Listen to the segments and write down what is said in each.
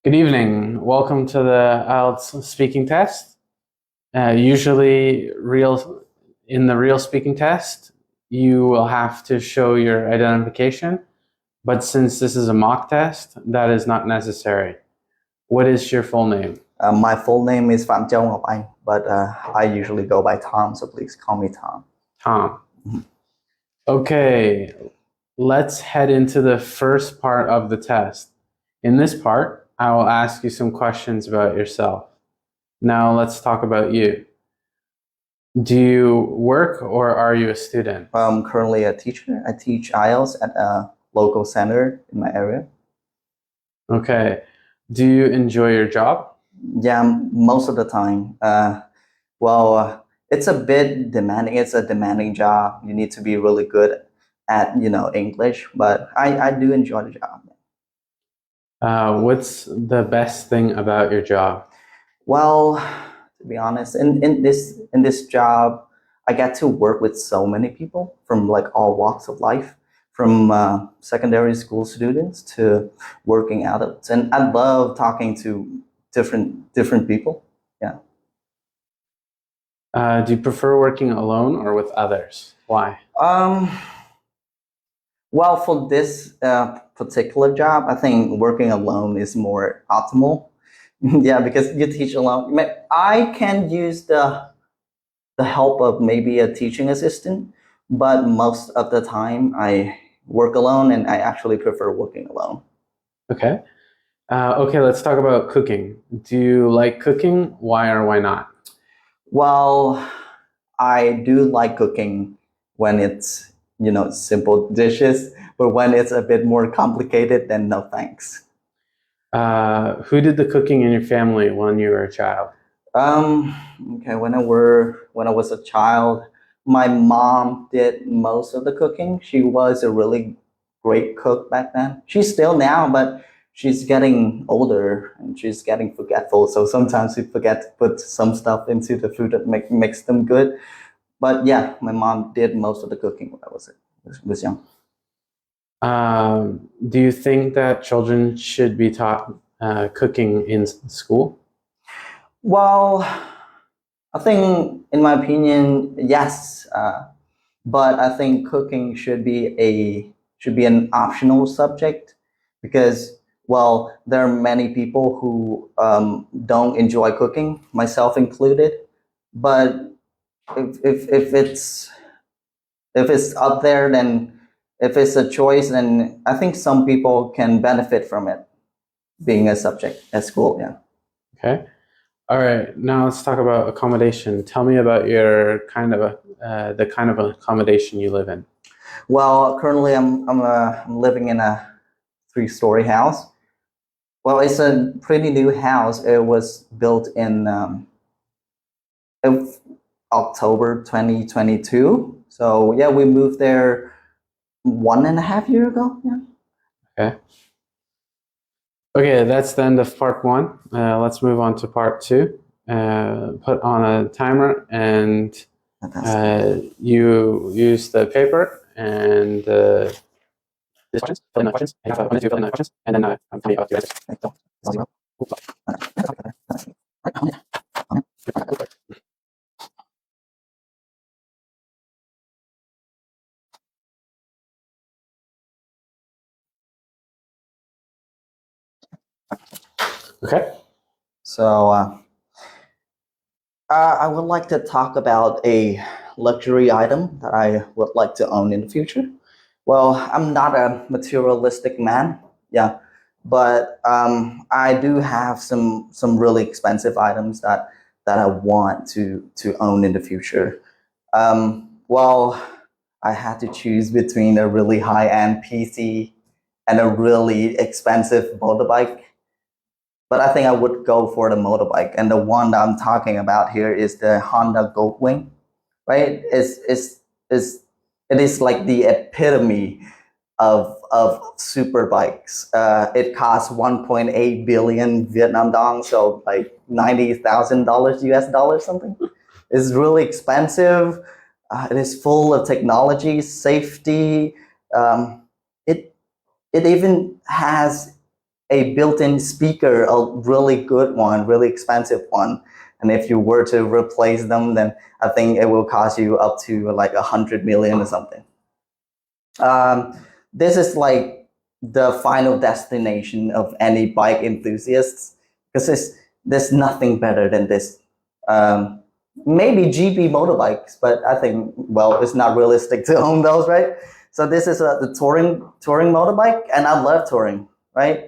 Good evening. Welcome to the IELTS speaking test. Usually, in the real speaking test, you will have to show your identification, but since this is a mock test, that is not necessary. What is your full name? My full name is Phạm Châu Ngọc Anh, but I usually go by Tom, so please call me Tom. Tom. Okay, let's head into the first part of the test. In this part, I will ask you some questions about yourself. Now let's talk about you. Do you work or are you a student? I'm currently a teacher. I teach IELTS at a local center in my area. Okay. Do you enjoy your job? Yeah, most of the time. It's a bit demanding. It's a demanding job. You need to be really good at, English, but I do enjoy the job. What's the best thing about your job? Well, to be honest, in this job, I get to work with so many people from like all walks of life, from secondary school students to working adults, and I love talking to different people. Yeah. Do you prefer working alone or with others? Why? Well, for this particular job, I think working alone is more optimal. Yeah, because you teach alone. I can use the help of maybe a teaching assistant, but most of the time I work alone, and I actually prefer working alone. Okay. Okay, let's talk about cooking. Do you like cooking? Why or why not? Well, I do like cooking when it's, simple dishes, but when it's a bit more complicated, then no thanks. Who did the cooking in your family when you were a child? Okay, when I was a child, my mom did most of the cooking. She was a really great cook back then. She's still now, but she's getting older and she's getting forgetful. So sometimes she forget to put some stuff into the food that makes them good. But yeah, my mom did most of the cooking when I was young. Do you think that children should be taught cooking in school? Well, I think, in my opinion, yes. But I think cooking should be an optional subject because, well, there are many people who don't enjoy cooking, myself included. But if it's up there, then if it's a choice, then I think some people can benefit from it being a subject at school. Yeah. Okay. All right. Now let's talk about accommodation. Tell me about your the kind of accommodation you live in. Well, currently I'm living in a 3-story house. Well, it's a pretty new house. It was built in October 2022. So yeah, we moved there 1.5 years ago. Yeah. Okay. Okay, that's the end of part one. Let's move on to part two. Put on a timer and you use the paper and these questions, fill in the questions. You have a minute to fill in the questions, and then tell me about your answers. Okay. So I would like to talk about a luxury item that I would like to own in the future. Well, I'm not a materialistic man, yeah, but I do have some really expensive items that I want to own in the future. Well, I had to choose between a really high-end PC and a really expensive motorbike. But I think I would go for the motorbike. And the one that I'm talking about here is the Honda Goldwing, right? It is like the epitome of super bikes. It costs 1.8 billion Vietnam dong, so like $90,000 US dollars something. It's really expensive. It is full of technology, safety. It even has a built-in speaker, a really good one, really expensive one. And if you were to replace them, then I think it will cost you up to like 100 million or something. This is like the final destination of any bike enthusiasts, because there's nothing better than this. Maybe GP motorbikes, but I think, well, it's not realistic to own those, right? So this is the touring motorbike, and I love touring, right?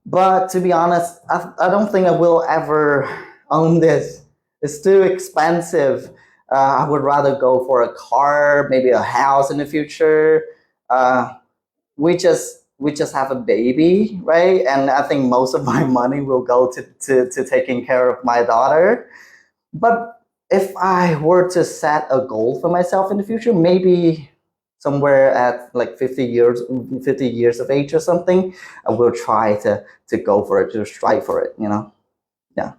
But to be honest, I don't think I will ever own this. It's too expensive. I would rather go for a car, maybe a house in the future. Uh, we just have a baby, right? And I think most of my money will go to taking care of my daughter. But if I were to set a goal for myself in the future, maybe somewhere at like 50 years of age or something, I will try to go for it, to strive for it, you know? Yeah,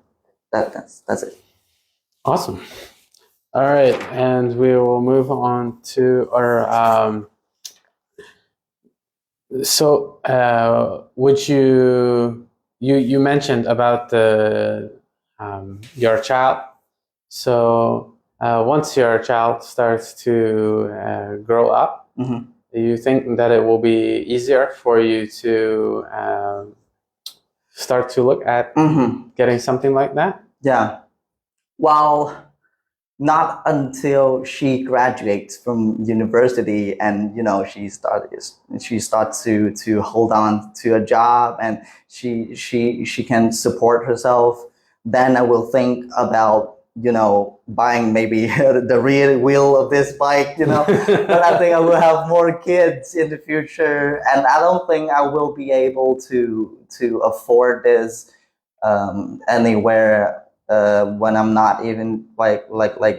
that's it. Awesome. All right, and we will move on to our. Would you mentioned about the your child? So once your child starts to grow up, Mhm. do you think that it will be easier for you to start to look at getting something like that? Yeah. Well, not until she graduates from university, and she starts to hold on to a job, and she can support herself. Then I will think about buying maybe the rear wheel of this bike. But I think I will have more kids in the future, and I don't think I will be able to afford this anywhere when I'm not even like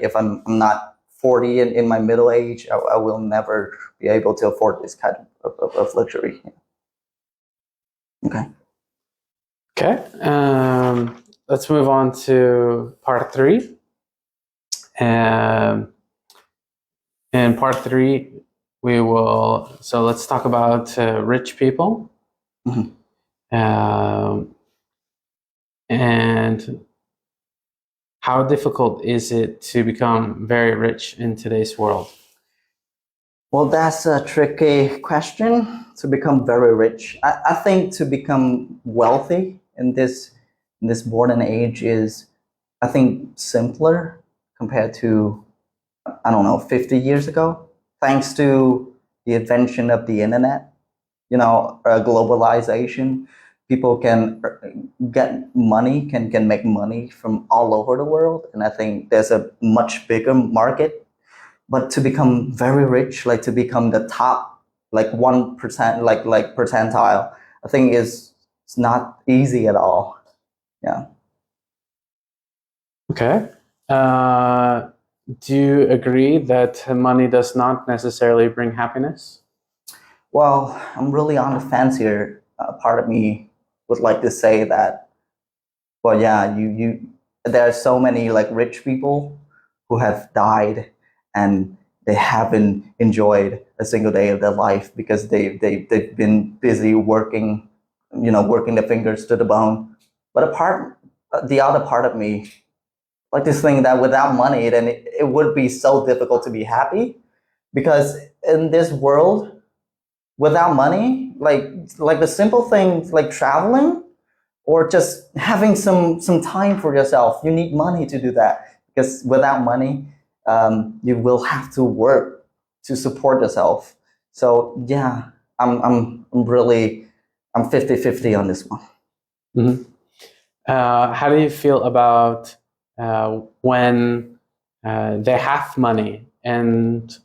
if I'm not 40 in my middle age. I will never be able to afford this kind of luxury. Okay. Okay. Let's move on to part 3. In part 3, let's talk about rich people. Mhm. And how difficult is it to become very rich in today's world? Well, that's a tricky question. To become very rich, I think to become wealthy in this modern age is, I think, simpler compared to, I don't know, 50 years ago, thanks to the invention of the internet, globalization. People can get money, can make money from all over the world, and I think there's a much bigger market. But to become very rich, like to become the top, like 1%, like percentile, I think it's not easy at all. Yeah. Okay. Do you agree that money does not necessarily bring happiness? Well, I'm really on the fence here. Part of me would like to say that, well, yeah, there are so many like rich people who have died, and they haven't enjoyed a single day of their life because they've been busy working, working their fingers to the bone. But the other part of me, like this thing that without money, then it would be so difficult to be happy, because in this world, without money, like the simple things like traveling or just having some time for yourself, you need money to do that. Because without money, you will have to work to support yourself. So yeah, I'm 50-50 on this one. Mm-hmm. How do you feel about when they have money? And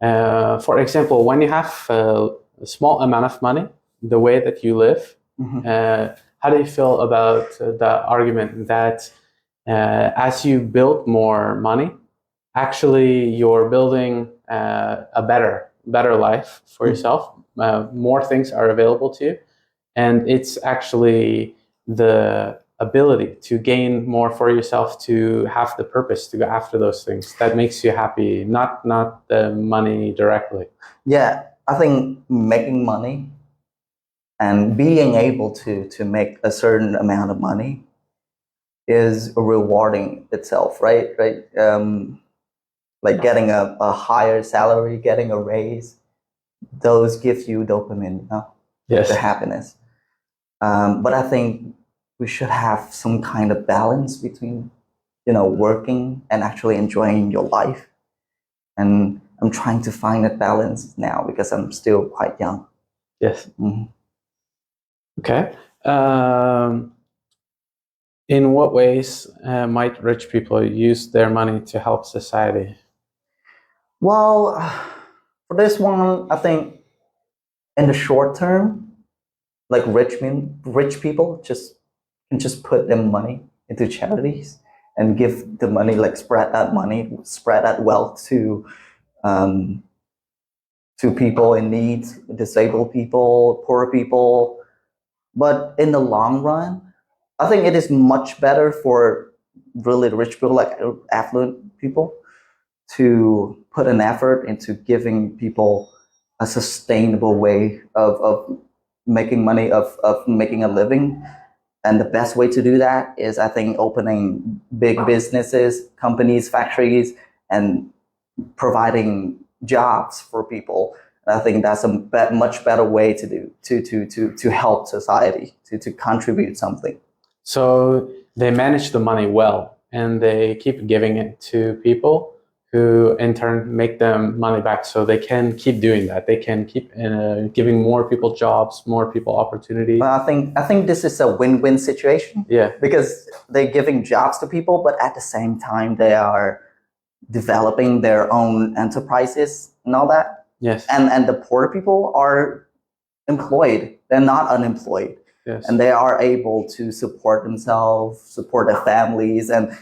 for example, when you have a small amount of money, the way that you live, how do you feel about the argument that as you build more money, actually you're building a better life for yourself? More things are available to you, and it's actually the ability to gain more for yourself, to have the purpose to go after those things that makes you happy, not the money directly. Yeah, I think making money and being able to make a certain amount of money is rewarding itself, right? Like getting a higher salary, getting a raise, those give you dopamine, you know, Yes. the happiness. But I think we should have some kind of balance between, you know, working and actually enjoying your life. And I'm trying to find that balance now because I'm still quite young. Yes. Mhm. Okay. In what ways might rich people use their money to help society? Well, for this one, I think in the short term, like rich people just can just put their money into charities and give the money, like spread that money, spread that wealth um, to people in need, disabled people, poor people. But in the long run, I think it is much better for really rich people, like affluent people, to put an effort into giving people a sustainable way of making money, of making a living. And the best way to do that is, I think, opening big businesses, companies, factories, and providing jobs for people. And I think that's a much better way to do to help society, to contribute something. So they manage the money well, and they keep giving it to people who in turn make them money back, so they can keep doing that. They can keep giving more people jobs, more people opportunity. Well, I think this is a win-win situation. Yeah. Because they're giving jobs to people, but at the same time they are developing their own enterprises and all that. Yes. And the poor people are employed. They're not unemployed. Yes. And they are able to support themselves, support their families, and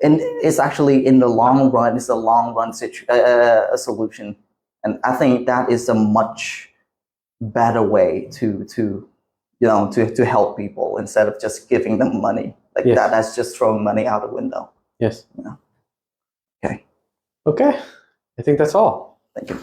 it's actually in the long run, it's a long run a solution. And I think that is a much better way to you know to help people instead of just giving them money like Yes. that. That's just throwing money out the window. Yes. Yeah. Okay. Okay. I think that's all. Thank you.